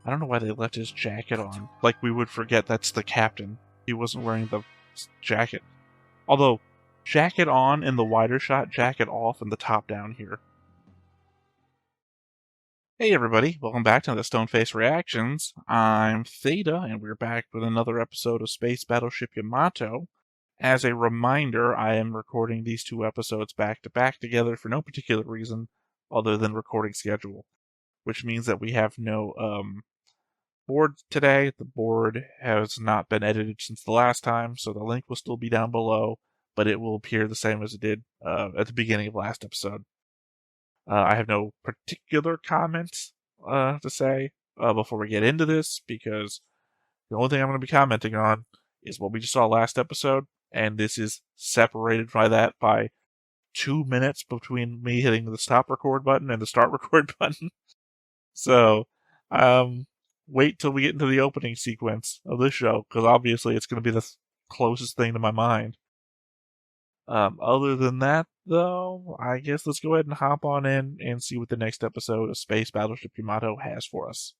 I don't know why they left his jacket on. Like we would forget that's the captain. He wasn't wearing the jacket. Although, jacket on in the wider shot, jacket off in the top down here. Hey everybody, welcome back to the Stoneface Reactions. I'm Theta, and we're back with another episode of Space Battleship Yamato. As a reminder, I am recording these two episodes back to back together for no particular reason other than recording schedule, which means that we have no board today. The board has not been edited since the last time, so the link will still be down below, but it will appear the same as it did at the beginning of last episode. I have no particular comments to say before we get into this, because the only thing I'm going to be commenting on is what we just saw last episode, and this is separated by that by 2 minutes between me hitting the stop record button and the start record button. So, wait till we get into the opening sequence of this show, because obviously it's going to be the closest thing to my mind. Other than that, though, I guess let's go ahead and hop on in and see what the next episode of Space Battleship Yamato has for us.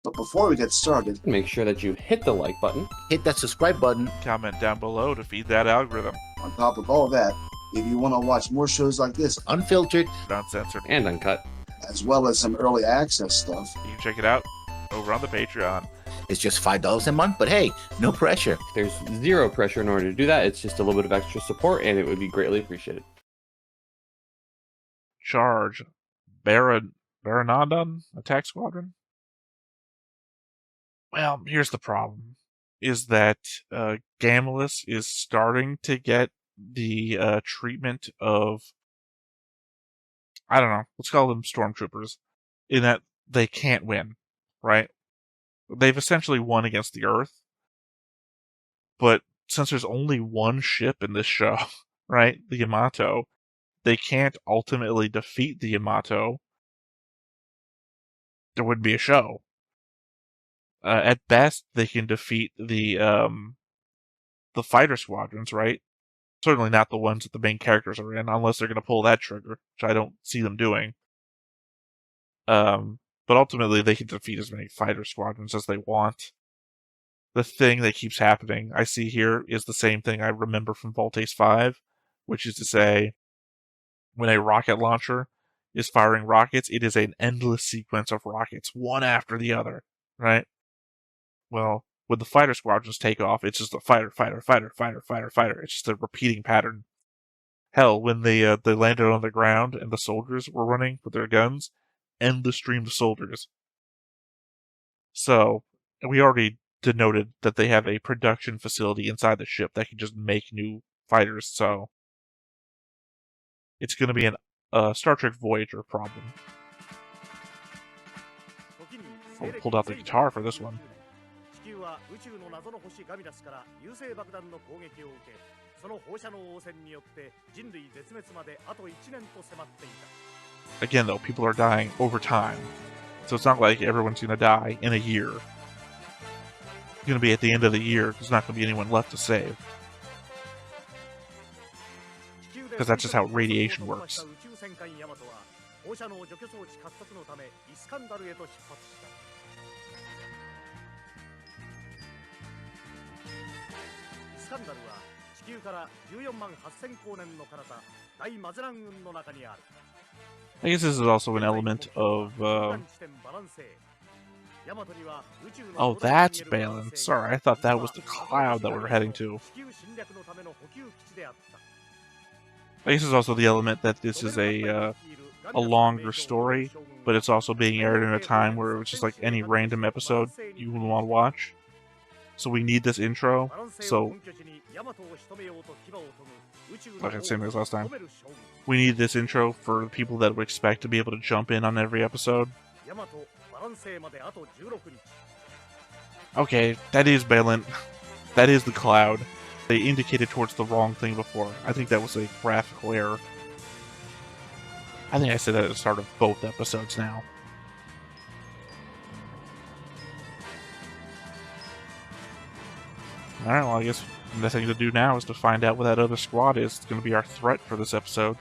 But before we get started, make sure that you hit the like button, hit that subscribe button, comment down below to feed that algorithm. On top of all that, if you want to watch more shows like this, unfiltered, uncensored, and uncut, as well as some early access stuff, you can check it out over on the Patreon. It's just $5 a month, but hey, no pressure. There's zero pressure in order to do that. It's just a little bit of extra support, and it would be greatly appreciated. Charge. Balanodon Attack Squadron? Well, here's the problem. Is that Gamulus is starting to get the treatment of, I don't know, let's call them stormtroopers, in that they can't win, right? They've essentially won against the Earth, but since there's only one ship in this show, right, the Yamato, they can't ultimately defeat the Yamato. There wouldn't be a show. At best, they can defeat the fighter squadrons, right? Certainly not the ones that the main characters are in, unless they're going to pull that trigger, which I don't see them doing. But ultimately, they can defeat as many fighter squadrons as they want. The thing that keeps happening, I see here, is the same thing I remember from Voltace 5, which is to say, when a rocket launcher is firing rockets, it is an endless sequence of rockets, one after the other, right? Well, when the fighter squadrons take off, it's just a fighter, fighter, fighter, fighter, fighter, fighter. It's just a repeating pattern. Hell, when they landed on the ground and the soldiers were running with their guns, endless streams of soldiers. So, we already denoted that they have a production facility inside the ship that can just make new fighters, so it's going to be a Star Trek Voyager problem. I pulled out the guitar for this one. Again, though, people are dying over time, so it's not like everyone's going to die in a year. It's going to be at the end of the year. There's not going to be anyone left to save. Because that's just how radiation works. I guess this is also an element of, oh, that's Balan. Sorry, I thought that was the cloud that we were heading to. I guess it's also the element that this is a longer story, but it's also being aired in a time where it was just like any random episode you would want to watch. So we need this intro, so, like I was saying this last time, we need this intro for the people that would expect to be able to jump in on every episode. Okay, that is Balan. That is the cloud. They indicated towards the wrong thing before. I think that was a graphical error. I think I said that at the start of both episodes now. Alright, well I guess the thing to do now is to find out what that other squad is. It's going to be our threat for this episode.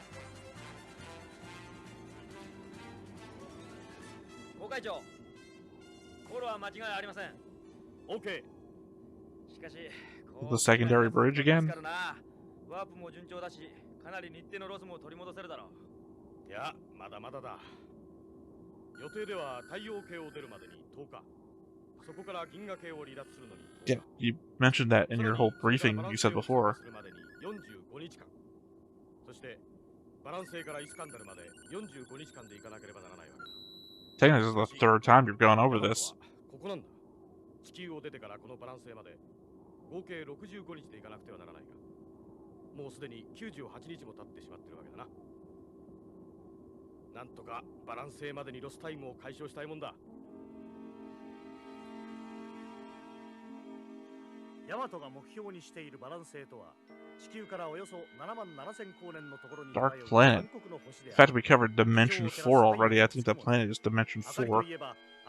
The secondary bridge again? ワープも順調だし、かなり日程のロスも取り戻せるだろう。いや、まだまだだ。予定では太陽系を出るまでに10日。そこから銀河系を離脱するのに10日。Yeah, you mentioned that in your whole briefing you said before. 45日間。そしてバランス星からイスカンダルまで45日間で行かなければならないわけだ。 Technically, this is the third time you've gone over this. ここなんだ。地球を出てからこのバランス星まで合計65日で行かなくてはならないが。もうすでに98日も経ってしまってるわけだな。なんとかバランス星までにロスタイムを解消したいもんだ。ヤマトが目標にしているバランス星とは、地球からおよそ77000光年のところに Dark planet. In fact, we covered Dimension 4 already. I think that planet is Dimension 4.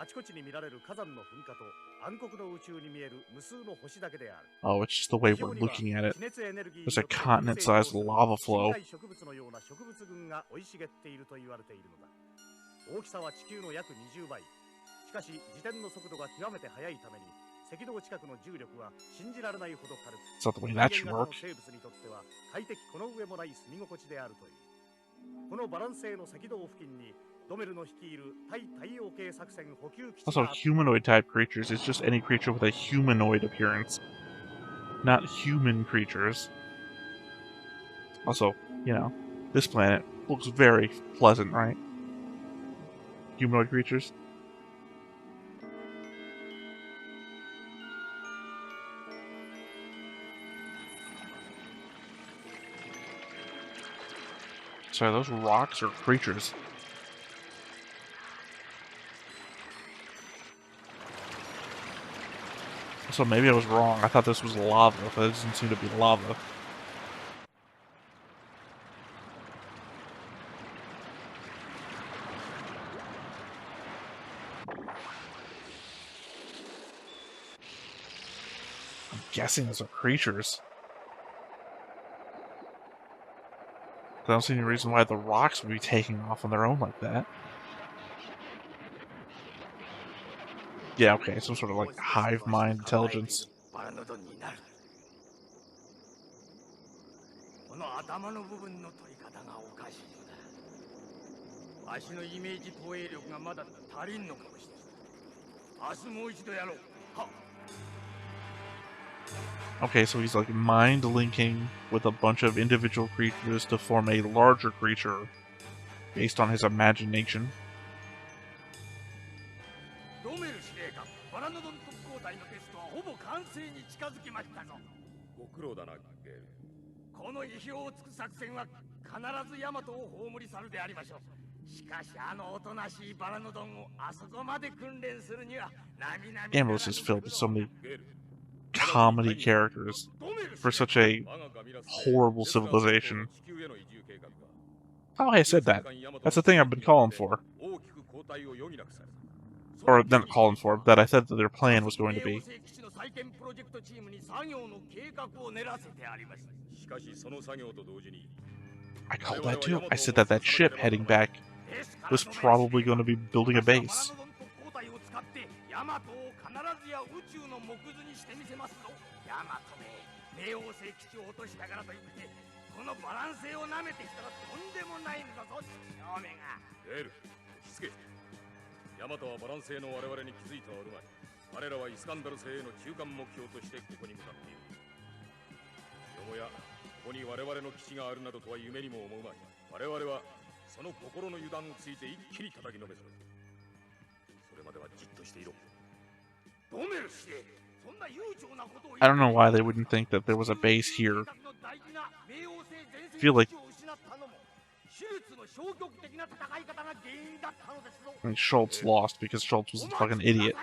あちこちに見られる火山の噴火と暗黒の宇宙に見える無数の星だけである。 Oh, it's just the way we're looking at it. There's a continent-sized lava flow. 植物のような植物群が生い茂っていると言われているのだ。大きさは地球の約20倍。しかし自転の速度が極めて速いために赤道近くの重力は信じられないほど軽く、 It's not the way that should 人間型 work. の生物にとっては快適この上もない住み心地であるという。このバランス星の赤道付近に Also, humanoid type creatures is just any creature with a humanoid appearance, not human creatures. Also, you know, this planet looks very pleasant, right? Humanoid creatures. Sorry, those rocks are creatures. So maybe I was wrong. I thought this was lava, but it doesn't seem to be lava. I'm guessing those are creatures. I don't see any reason why the rocks would be taking off on their own like that. Yeah, okay, some sort of like hive mind intelligence. Okay, so he's like mind linking with a bunch of individual creatures to form a larger creature based on his imagination. この意表をつく作戦は必ずヤマトを葬り去るでありましょう。しかしあのおとなしいバラノドンをあそこまで訓練するには並々 Gamblers is filled with so many comedy characters for such a horrible civilization. Oh, I said that. That's the thing I've been calling for. Or not calling for, that I said that their plan was going to be. I called that too. I said that that ship heading back was probably going to be building a base. I don't know why they wouldn't think that there was a base here. I feel like... I mean, Schultz lost because Schultz was a fucking idiot.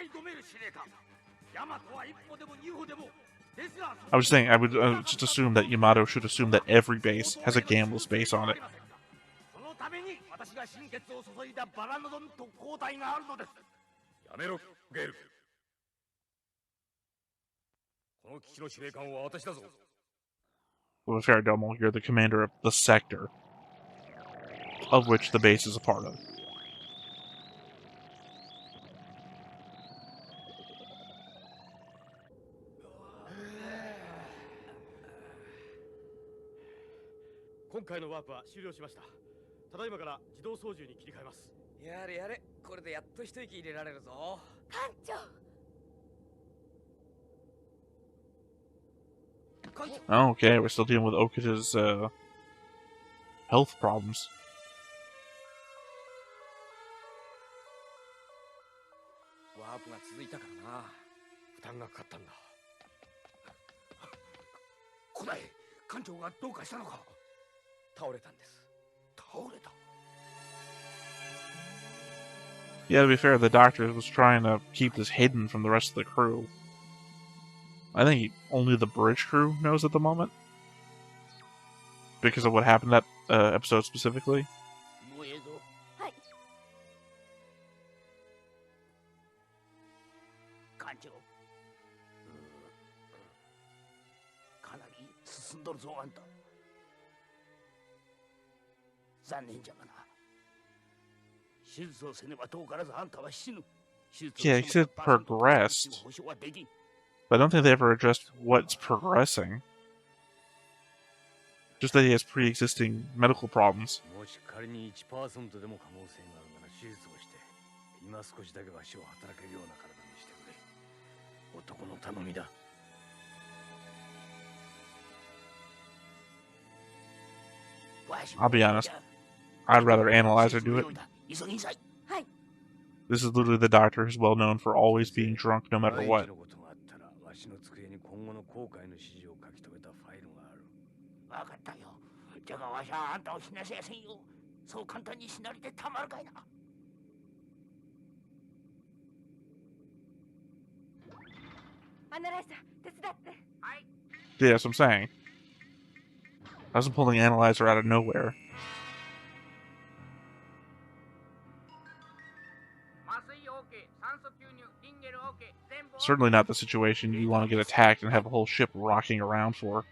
I was saying, I would just assume that Yamato should assume that every base has a Gambler's base on it. Well, Faradomo, you're the commander of the sector, of which the base is a part of. 今回のワープは終了しました。ただいまから自動操縦に切り替えます。やれやれ、これでやっと一息入れられるぞ。艦長。 Oh, okay, we're still dealing with Okita's health problems. ワープが続いたからな。負担がかかったんだ。古代、艦長がどうかしたのか。倒れたんです。倒れた。 Yeah, to be fair, the doctor was trying to keep this hidden from the rest of the crew. I think only the bridge crew knows at the moment. Because of what happened that episode specifically. はい。艦長。かなり進んどるぞ、あんた。残念じゃがな。手術をせねば遠からずあんたは死ぬ。 Yeah, he said progressed. But I don't think they ever addressed what's progressing. Just that he has pre-existing medical problems. もし仮に 1% でも可能性があるなら手術をして、今少しだけ足を働けるような体にしてくれ。男の頼みだ。 I'll be honest. I'd rather Analyzer do it. はい。 This is literally the doctor who's well known for always being drunk no matter what. わしの机に今後の後悔の指示を書き留めたファイルがある。わかったよ。じゃがわしはあんたを死なせやせんよ。そう簡単に死なれてたまるかいな。アナライザー、手伝って。はい。 Yeah, that's what I'm saying. I wasn't pulling Analyzer out of nowhere. Certainly not the situation you want to get attacked and have a whole ship rocking around for.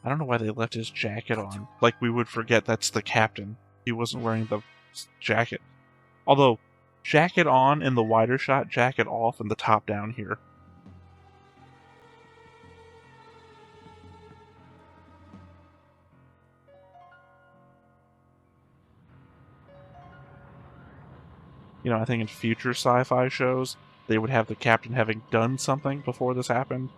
I don't know why they left his jacket on. Like we would forget that's the captain. He wasn't wearing the jacket. Although, jacket on in the wider shot, jacket off in the top down here. You know, I think in future sci-fi shows, they would have the captain having done something before this happened.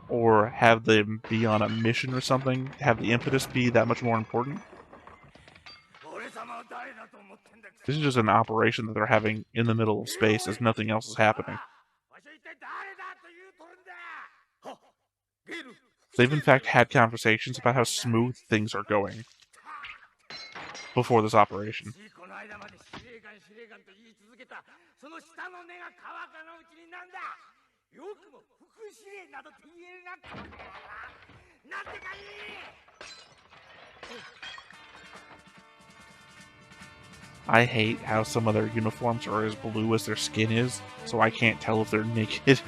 Or have them be on a mission or something, have the impetus be that much more important. This is just an operation that they're having in the middle of space as nothing else is happening. They've in fact had conversations about how smooth things are going before this operation. I hate how some of their uniforms are as blue as their skin is, so I can't tell if they're naked.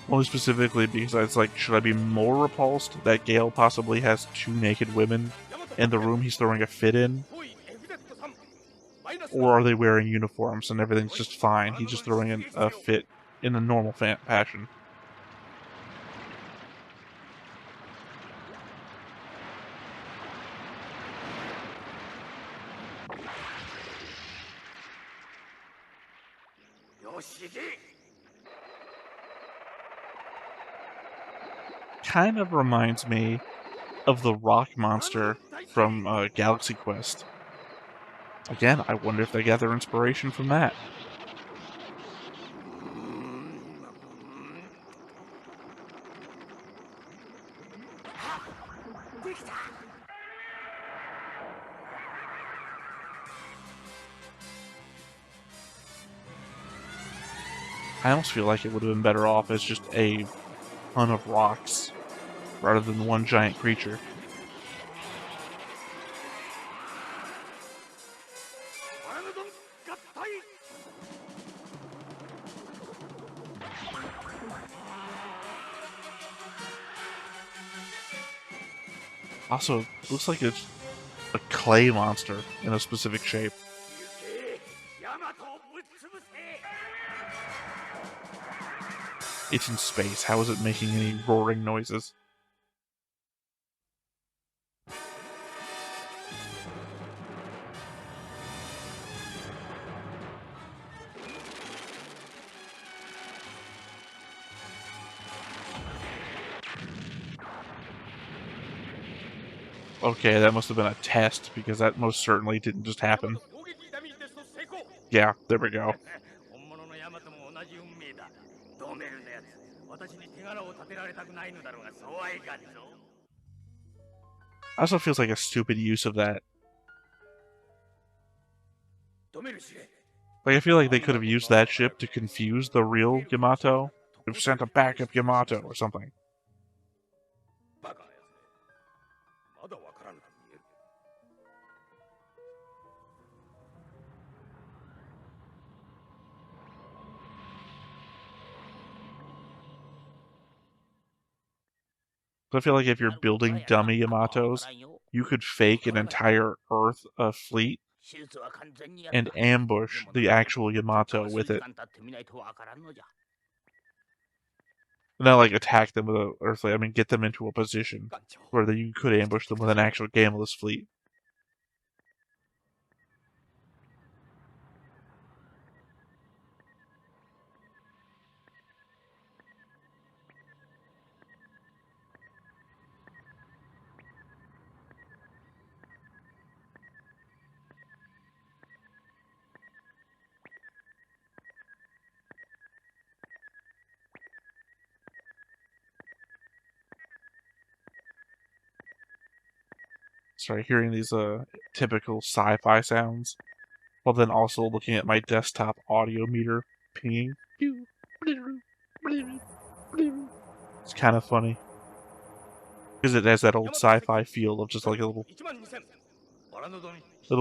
Only specifically because it's like, should I be more repulsed that Gale possibly has 2 naked women in the room he's throwing a fit in? Or are they wearing uniforms and everything's just fine? He's just throwing in a fit in a normal fashion. Kind of reminds me of the rock monster from Galaxy Quest. Again, I wonder if they got their inspiration from that. I almost feel like it would have been better off as just a ton of rocks rather than one giant creature. Also, looks like it's a clay monster in a specific shape. ヤマトをぶっ潰せ。 It's in space. How is it making any roaring noises? Okay, that must have been a test, because that most certainly didn't just happen. Yeah, there we go. 本物のヤマトも同じ運命だ。ドメルのやつ、私に手柄を立てられたくないのだろうが、そうはいかんぞ。 Also feels like a stupid use of that. ドメル司令。 Like, I feel like they could have used that ship to confuse the real Yamato. They've sent a backup Yamato or something. バカなやつね。まだわからぬと見える。 So I feel like if you're building dummy Yamatos, you could fake an entire Earth fleet and ambush the actual Yamato with it. Not like attack them with an Earth fleet, I mean get them into a position where you could ambush them with an actual gameless fleet. Sorry, hearing these typical sci-fi sounds, while then also looking at my desktop audio meter pinging. It's kind of funny. Because it has that old sci-fi feel of just like a little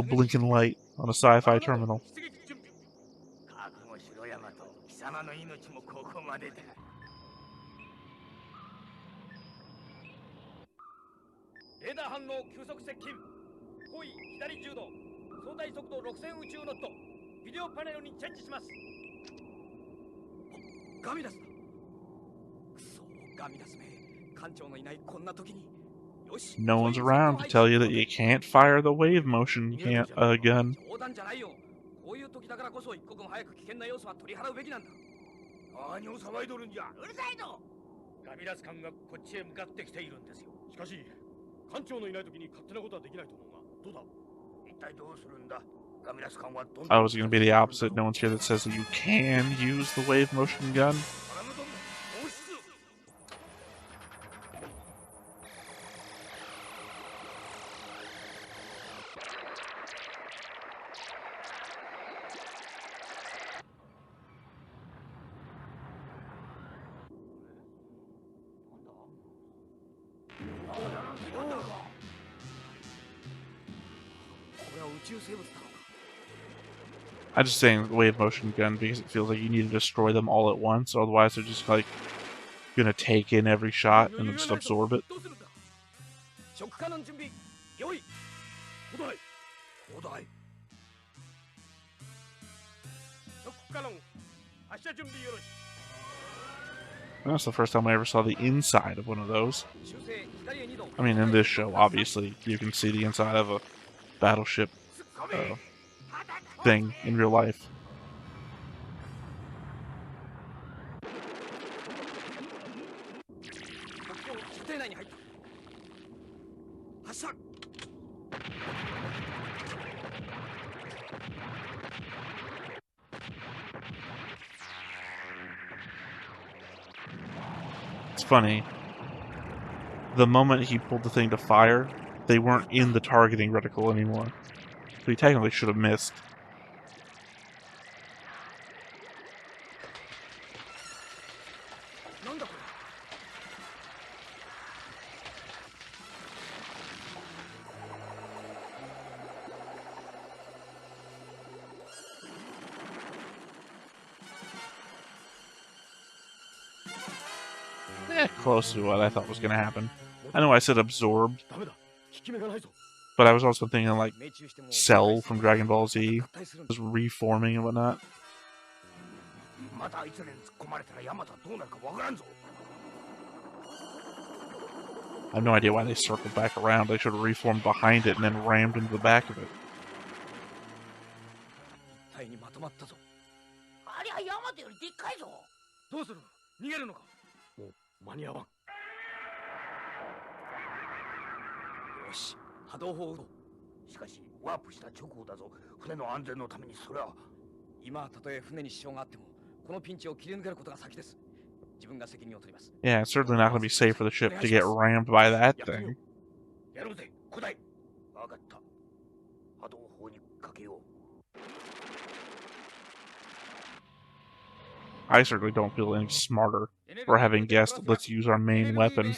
blinking light on a sci-fi terminal. 覚悟しろヤマト。貴様の命もここまでだ。レーダー反応急速接近。後位左10度。相対速度6000宇宙ノット。ビデオパネルにチェンジします。ガミダスだ。くそ、ガミダスめ。艦長のいないこんな時に。 No one's around to tell you that you can't fire the wave motion gun. 冗談じゃないよ。こういう時だからこそ一刻も早く危険な要素は取り払うべきなんだ。何を騒いどるんじゃ。うるさいぞ。ガミラス艦がこっちへ向かってきているんですよ。しかし、艦長のいない時に勝手なことはできないと思うが、どうだ。一体どうするんだ。ガミラス艦はどんどん。 I was going to be the opposite. No one's here that says that you can use the wave motion gun. I'm just saying wave motion gun because it feels like you need to destroy them all at once, otherwise they're just like gonna take in every shot and then just absorb it. That's the first time I ever saw the inside of one of those. I mean, in this show, obviously, you can see the inside of a battleship thing in real life. It's funny. The moment he pulled the thing to fire, they weren't in the targeting reticle anymore. So he technically should have missed. Close to what I thought was going to happen. I know I said absorbed, But I was also thinking like Cell from Dragon Ball Z was reforming and whatnot. またあいつらに突っ込まれたらヤマトはどうなるかわからんぞ。 I have no idea why they circled back around. They should have reformed behind it and then rammed into the back of it. 一体にまとまったぞ。ありゃヤマトよりでっかいぞ。どうする？逃げるのか？もう間に合わん。よし、波動砲を撃とう。しかしワープした直後だぞ。船の安全のためにそれは。今たとえ船に支障があっても、このピンチを切り抜けることが先です。 Yeah, it's certainly not going to be safe for the ship to get rammed by that thing. I certainly don't feel any smarter for having guessed, let's use our main weapon.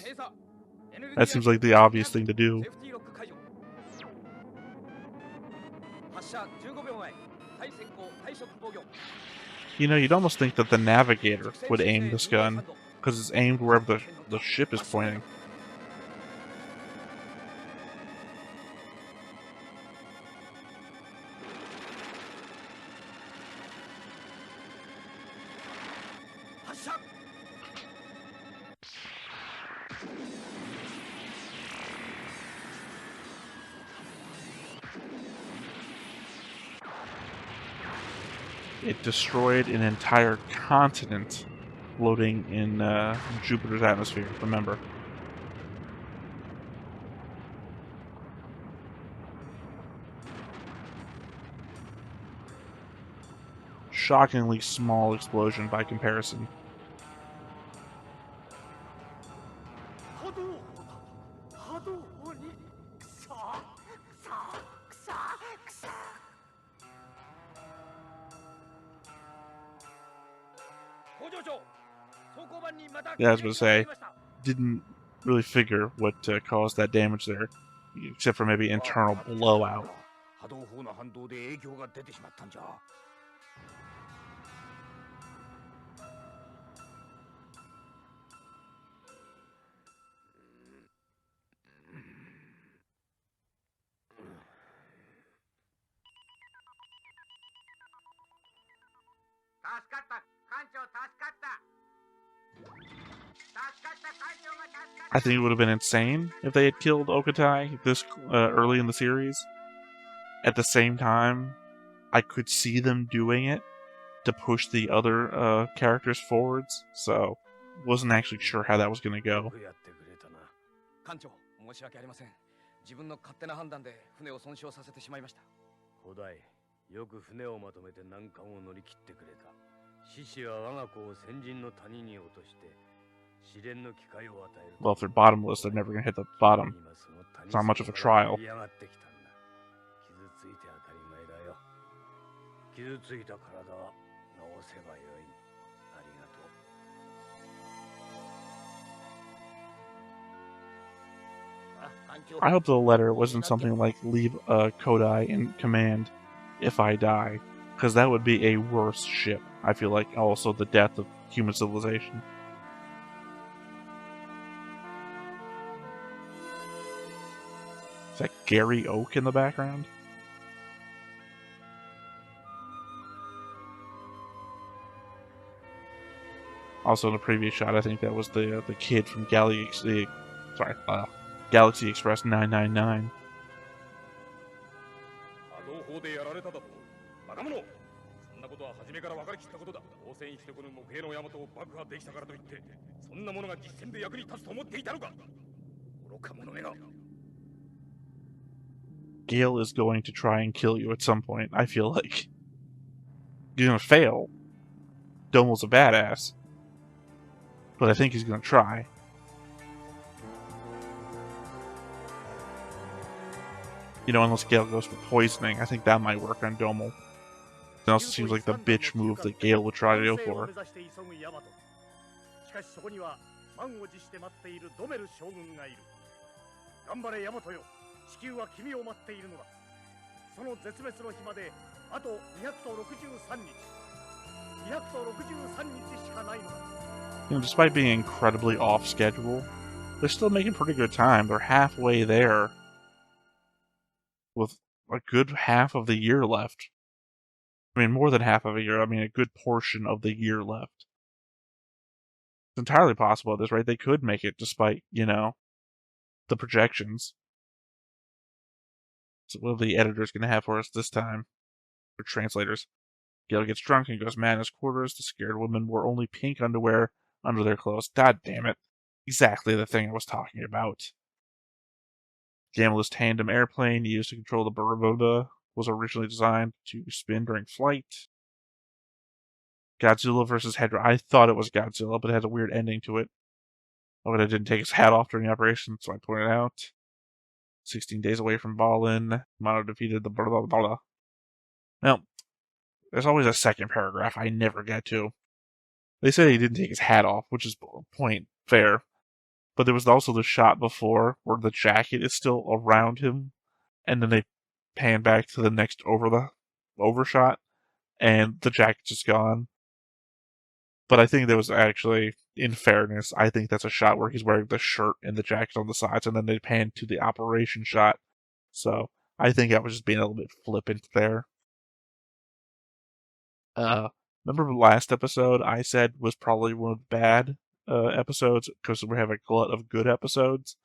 That seems like the obvious thing to do. You know, you'd almost think that the navigator would aim this gun, because it's aimed wherever the ship is pointing. It destroyed an entire continent floating in Jupiter's atmosphere, remember. Shockingly small explosion by comparison. Yeah, I was going to say, didn't really figure what caused that damage there, except for maybe internal blowout. I think it would have been insane if they had killed Okatai this early in the series. At the same time, I could see them doing it to push the other characters forwards, so wasn't actually sure how that was going to go. Well, if they're bottomless, they're never going to hit the bottom. It's not much of a trial. I hope the letter wasn't something like, leave Kodai in command if I die, because that would be a worse ship. I feel like also the death of human civilization. Is that Gary Oak in the background? Also in the previous shot, I think that was the kid from Galaxy Express 999. Gale is going to try and kill you at some point, I feel like. He's gonna fail. Domo's a badass. But I think he's gonna try. You know, unless Gale goes for poisoning, I think that might work on Domo. It also seems like the bitch move that Gale would try to go for. You know, despite being incredibly off schedule, they're still making pretty good time. They're halfway there with a good half of the year left. I mean, more than half of a year. I mean, a good portion of the year left. It's entirely possible at this rate. They could make it despite, the projections. So what are the editors going to have for us this time? Or translators. Gale gets drunk and goes mad in his quarters. The scared women wore only pink underwear under their clothes. God damn it. Exactly the thing I was talking about. Gamela's tandem airplane used to control the Baroda was originally designed to spin during flight. Godzilla vs. Hedra. I thought it was Godzilla, but it has a weird ending to it. Oh, it didn't take his hat off during the operation, so I pointed out. 16 days away from Balin, Yamato defeated the blah blah blah. Now, there's always a second paragraph I never get to. They say he didn't take his hat off, which is point fair. But there was also the shot before where the jacket is still around him, and then they pan back to the next overshot, and the jacket's just gone. But I think there was actually, in fairness, I think that's a shot where he's wearing the shirt and the jacket on the sides, and then they pan to the operation shot. So I think I was just being a little bit flippant there. Remember the last episode I said was probably one of the bad episodes because we have a glut of good episodes?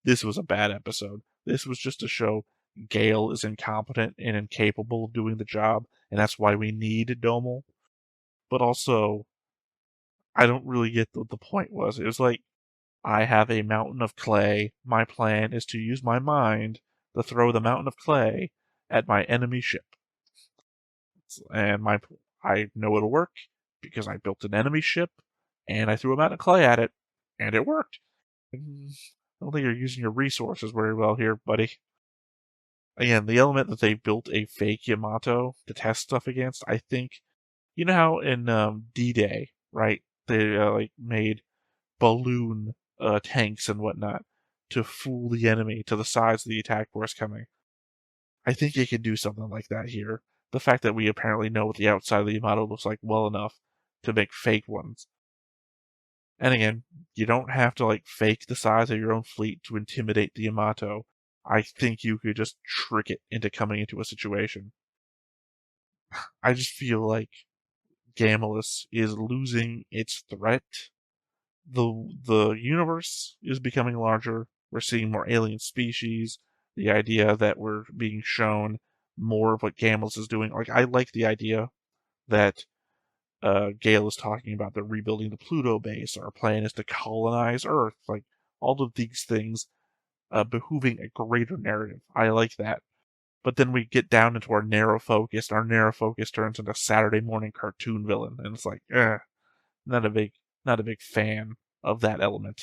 This was a bad episode. This was just to show Gale is incompetent and incapable of doing the job, and that's why we need Domel. But also, I don't really get what the point was. It was like, I have a mountain of clay. My plan is to use my mind to throw the mountain of clay at my enemy ship. And I know it'll work because I built an enemy ship and I threw a mountain of clay at it, and it worked. I don't think you're using your resources very well here, buddy. Again, the element that they built a fake Yamato to test stuff against, I think, you know how in D-Day, right? They made balloon tanks and whatnot to fool the enemy to the sides of the attack force coming. I think you can do something like that here. The fact that we apparently know what the outside of the Yamato looks like well enough to make fake ones. And again, you don't have to fake the size of your own fleet to intimidate the Yamato. I think you could just trick it into coming into a situation. I just feel like Gamulus is losing its threat. The universe is becoming larger. We're seeing more alien species. The idea that we're being shown more of what Gamulus is doing. I like the idea that Gale is talking about they're rebuilding the Pluto base. Our plan is to colonize Earth. All of these things behooving a greater narrative. I like that. But then we get down into our narrow focus, and our narrow focus turns into Saturday morning cartoon villain, and it's not a big fan of that element.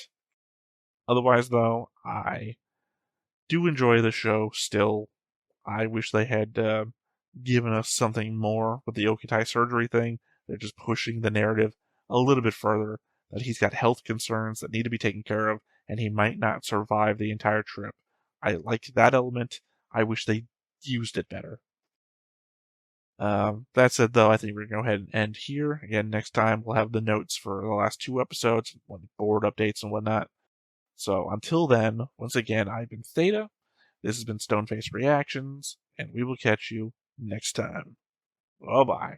Otherwise, though, I do enjoy the show still. I wish they had given us something more with the Okutai surgery thing. They're just pushing the narrative a little bit further, that he's got health concerns that need to be taken care of, and he might not survive the entire trip. I like that element. I wish they used it better. That said, though, I think we're going to go ahead and end here. Again, next time we'll have the notes for the last 2 episodes, board updates and whatnot. So until then, once again, I've been Theta. This has been Stoneface Reactions, and we will catch you next time. Bye-bye.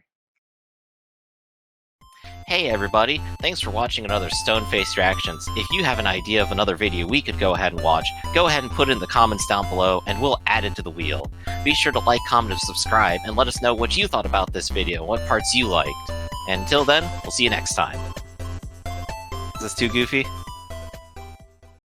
Hey everybody, thanks for watching another Stoneface Reactions. If you have an idea of another video we could go ahead and watch, go ahead and put it in the comments down below and we'll add it to the wheel. Be sure to like, comment, and subscribe, and let us know what you thought about this video, what parts you liked. And until then, we'll see you next time. Is this too goofy?